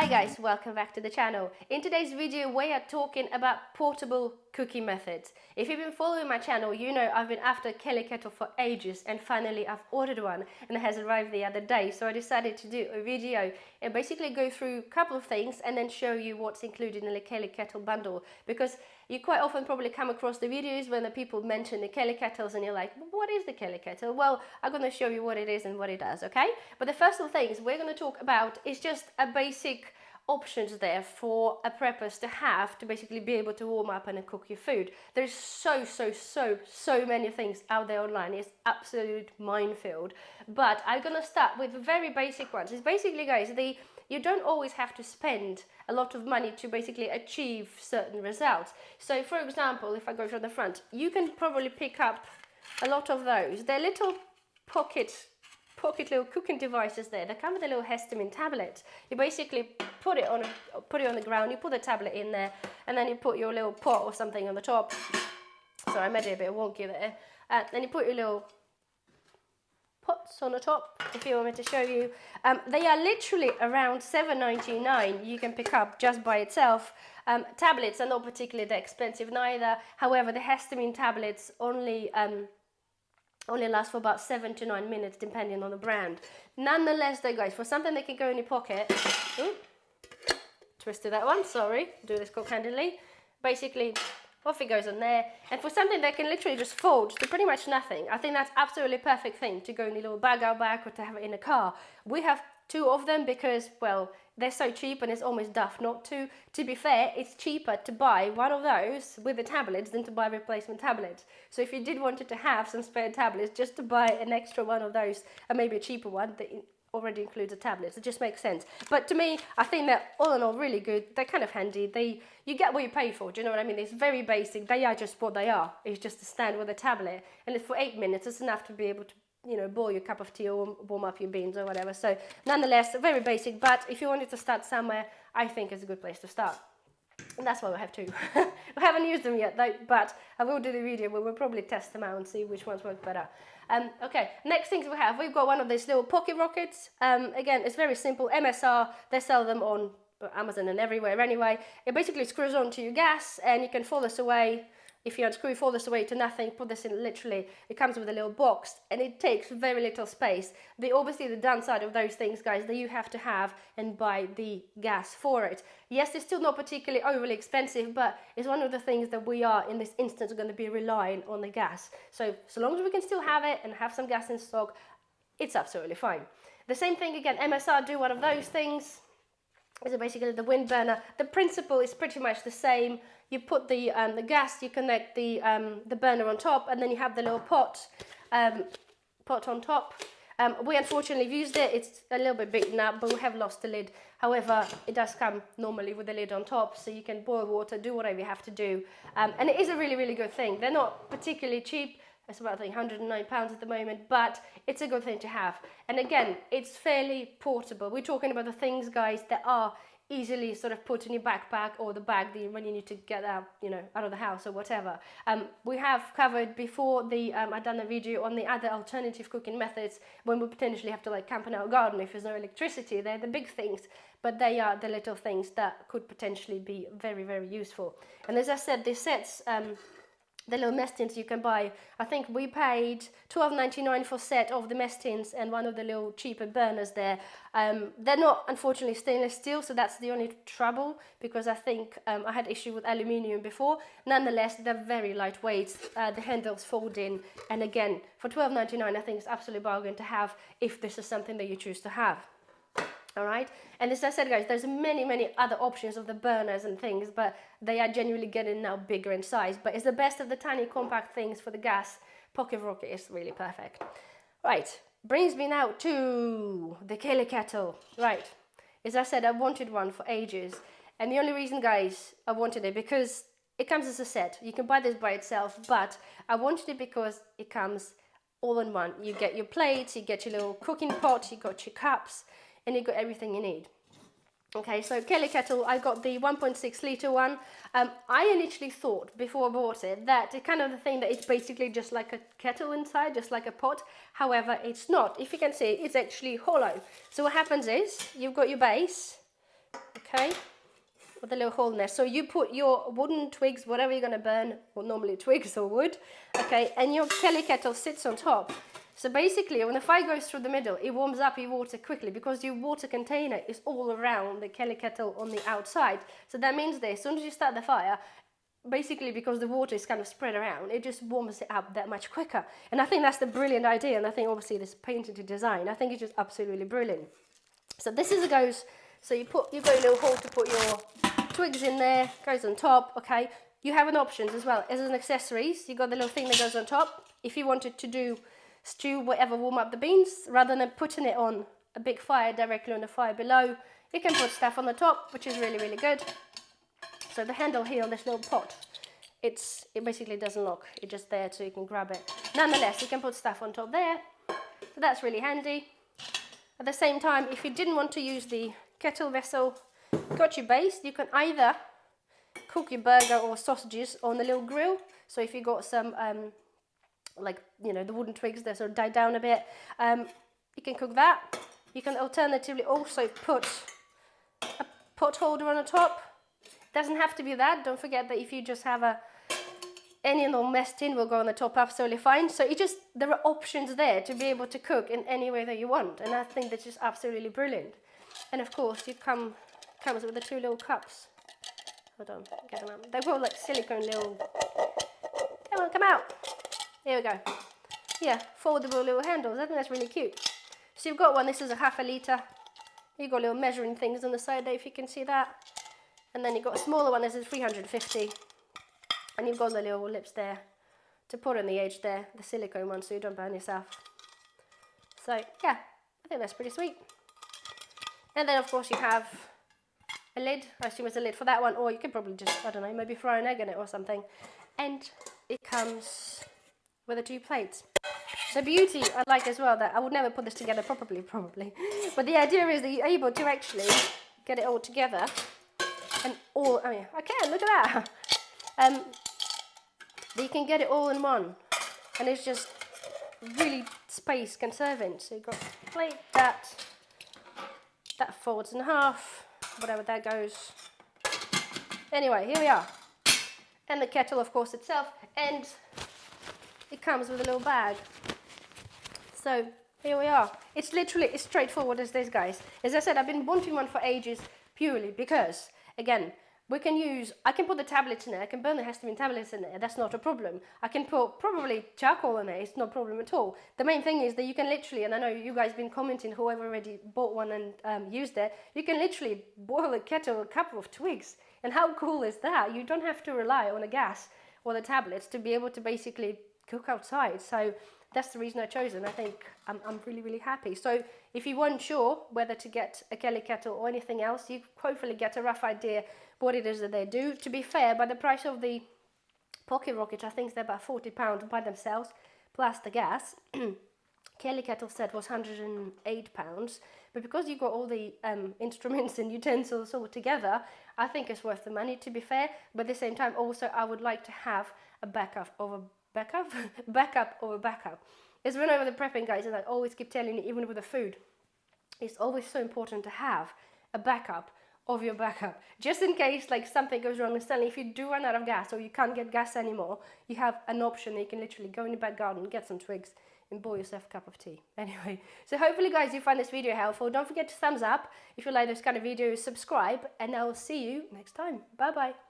guys, welcome back to the channel. In today's video we are talking about portable cooking methods. If you've been following my channel, you know I've been after Kettle for ages, and finally I've ordered one and it has arrived the other day. So I decided to do a video and basically go through a couple of things and then show you what's included in the Kettle bundle, because you quite often probably come across the videos when the people mention the Kettles and you're like, what is the Kettle? Well, I'm going to show you what it is and what it does, okay? But the first of the things we're going to talk about is just a basic options there for a preppers to have to basically be able to warm up and cook your food. There's so many things out there online. It's absolute minefield, but I'm gonna start with the very basic ones. It's basically, guys, you don't always have to spend a lot of money to basically achieve certain results. So for example, if I go from the front, you can probably pick up a lot of those. They're little pocket little cooking devices there. They come with a little histamine tablet. You basically put it on the ground, you put the tablet in there, and then you put your little pot or something on the top. Sorry, I made it a bit wonky there. Then you put your little pots on the top, if you want me to show you. They are literally around $7.99. You can pick up just by itself. Tablets are not particularly that expensive neither. However, the histamine tablets only lasts for about 7 to 9 minutes depending on the brand. Nonetheless though, guys, for something that can go in your pocket, twisted that one, sorry, do this cock-handedly. Basically, off it goes on there. And for something that can literally just fold to pretty much nothing, I think that's absolutely perfect thing to go in a little bag out back or to have it in a car. We have 2 of them because, well, they're so cheap and it's almost daft not to. To be fair, it's cheaper to buy one of those with the tablets than to buy replacement tablets. So if you did wanted to have some spare tablets, just to buy an extra one of those, and maybe a cheaper one that already includes a tablet, it just makes sense. But to me, I think they're all in all really good. They're kind of handy. You get what you pay for, do you know what I mean? It's very basic. They are just what they are. It's just a stand with a tablet, and for 8 minutes it's enough to be able to, you know, boil your cup of tea or warm up your beans or whatever. So nonetheless, very basic, but if you wanted to start somewhere, I think it's a good place to start. And that's why we have 2. We haven't used them yet though, but I will do the video where we'll probably test them out and see which ones work better. Okay, next things we've got one of these little pocket rockets. Again, it's very simple. MSR, they sell them on Amazon and everywhere anyway. It basically screws onto your gas and you can fold this away. If you unscrew, fold this away to nothing, put this in, literally, it comes with a little box and it takes very little space. Obviously the downside of those things, guys, that you have to have and buy the gas for it. Yes, it's still not particularly overly expensive, but it's one of the things that we are, in this instance, going to be relying on the gas. So long as we can still have it and have some gas in stock, it's absolutely fine. The same thing again, MSR do one of those things. Is basically the wind burner. The principle is pretty much the same. You put the gas, you connect the burner on top, and then you have the little pot on top. We unfortunately used it. It's a little bit beaten up, but we have lost the lid. However, it does come normally with the lid on top, so you can boil water, do whatever you have to do. And it is a really good thing. They're not particularly cheap. It's about, I think, £109 at the moment, but it's a good thing to have. And again, it's fairly portable. We're talking about the things, guys, that are easily sort of put in your backpack or the bag when you need to get out, you know, out of the house or whatever. We have covered before I've done a video on the other alternative cooking methods when we potentially have to like camp in our garden if there's no electricity. They're the big things, but they are the little things that could potentially be very useful. And as I said, these sets, the little mess tins you can buy, I think we paid $12.99 for a set of the mess tins and one of the little cheaper burners there. They're not, unfortunately, stainless steel, so that's the only trouble, because I think I had issue with aluminium before. Nonetheless, they're very lightweight. The handles fold in, and again, for $12.99, I think it's absolutely bargain to have if this is something that you choose to have. Alright, and as I said, guys, there's many other options of the burners and things, but they are genuinely getting now bigger in size. But it's the best of the tiny compact things for the gas. Pocket rocket is really perfect. Right, brings me now to the Kettle. Right, as I said, I wanted one for ages, and the only reason, guys, I wanted it because it comes as a set. You can buy this by itself, but I wanted it because it comes all in one. You get your plates, you get your little cooking pot, you got your cups, and you got everything you need. Okay, so Kettle, I got the 1.6 litre one. I initially thought, before I bought it, that it's kind of the thing that it's basically just like a kettle inside, just like a pot. However, it's not. If you can see, it's actually hollow. So what happens is, you've got your base, okay, with a little hole in there. So you put your wooden twigs, whatever you're going to burn, or normally twigs or wood, okay, and your Kelly kettle sits on top. So basically, when the fire goes through the middle, it warms up your water quickly because your water container is all around the Kelly kettle on the outside. So that means that as soon as you start the fire, basically because the water is kind of spread around, it just warms it up that much quicker. And I think that's the brilliant idea, and I think obviously this patented design, I think it's just absolutely brilliant. So this is goes, so you've got a little hole to put your twigs in there, goes on top, okay. You have an options as well, as an accessories, you got the little thing that goes on top. If you wanted to do stew, whatever, warm up the beans, rather than putting it on a big fire directly on the fire below, you can put stuff on the top, which is really, really good. So the handle here on this little pot, it basically doesn't lock, it's just there so you can grab it. Nonetheless, you can put stuff on top there, so that's really handy. At the same time, if you didn't want to use the kettle vessel, got your base, you can either cook your burger or sausages on a little grill. So if you got some like, you know, the wooden twigs that sort of died down a bit, you can cook that. You can alternatively also put a pot holder on the top. Doesn't have to be that. Don't forget that if you just have any little mess tin will go on the top absolutely fine. So there are options there to be able to cook in any way that you want, and I think that's just absolutely brilliant. And of course, it comes with the 2 little cups. Hold on, get them out. They've got like silicone little. Come on, come out. Here we go. Yeah, foldable little handles. I think that's really cute. So you've got one. This is a ½ litre. You've got little measuring things on the side there, if you can see that. And then you've got a smaller one. This is 350. And you've got the little lips there to put on the edge there, the silicone one, so you don't burn yourself. So yeah, I think that's pretty sweet. And then of course you have a lid. I assume it's a lid for that one, or you could probably just, I don't know, maybe throw an egg in it or something. And it comes with the 2 plates. The beauty I like as well, that I would never put this together properly, probably. But the idea is that you're able to actually get it all together. And all, I mean, I can, look at that. You can get it all in one, and it's just really space conserving. So you've got a plate that folds in half, whatever that goes. Anyway, here we are. And the kettle, of course, itself, and it comes with a little bag. So here we are. It's literally as straightforward as this, guys. As I said, I've been wanting one for ages, purely because, again, I can put the tablets in there, I can burn the histamine tablets in there, that's not a problem. I can put probably charcoal in there, it's not a problem at all. The main thing is that you can literally, and I know you guys been commenting, whoever already bought one and used it, you can literally boil a kettle, a couple of twigs. And how cool is that? You don't have to rely on a gas or the tablets to be able to basically cook outside. So that's the reason I chose it, and I think I'm really, really happy. So if you weren't sure whether to get a Kelly kettle or anything else, you hopefully get a rough idea what it is that they do. To be fair, by the price of the Pocket Rocket, I think they're about £40 by themselves, plus the gas. Kelly kettle set was £108, but because you got all the instruments and utensils all together, I think it's worth the money, to be fair. But at the same time, also, I would like to have a backup of a backup. It's when over the prepping, guys, and I always keep telling you, even with the food, it's always so important to have a backup of your backup, just in case like something goes wrong. And suddenly, if you do run out of gas or you can't get gas anymore, you have an option. You can literally go in the back garden, get some twigs, and boil yourself a cup of tea. Anyway, so hopefully, guys, you find this video helpful. Don't forget to thumbs up if you like this kind of videos, subscribe, and I'll see you next time. Bye bye.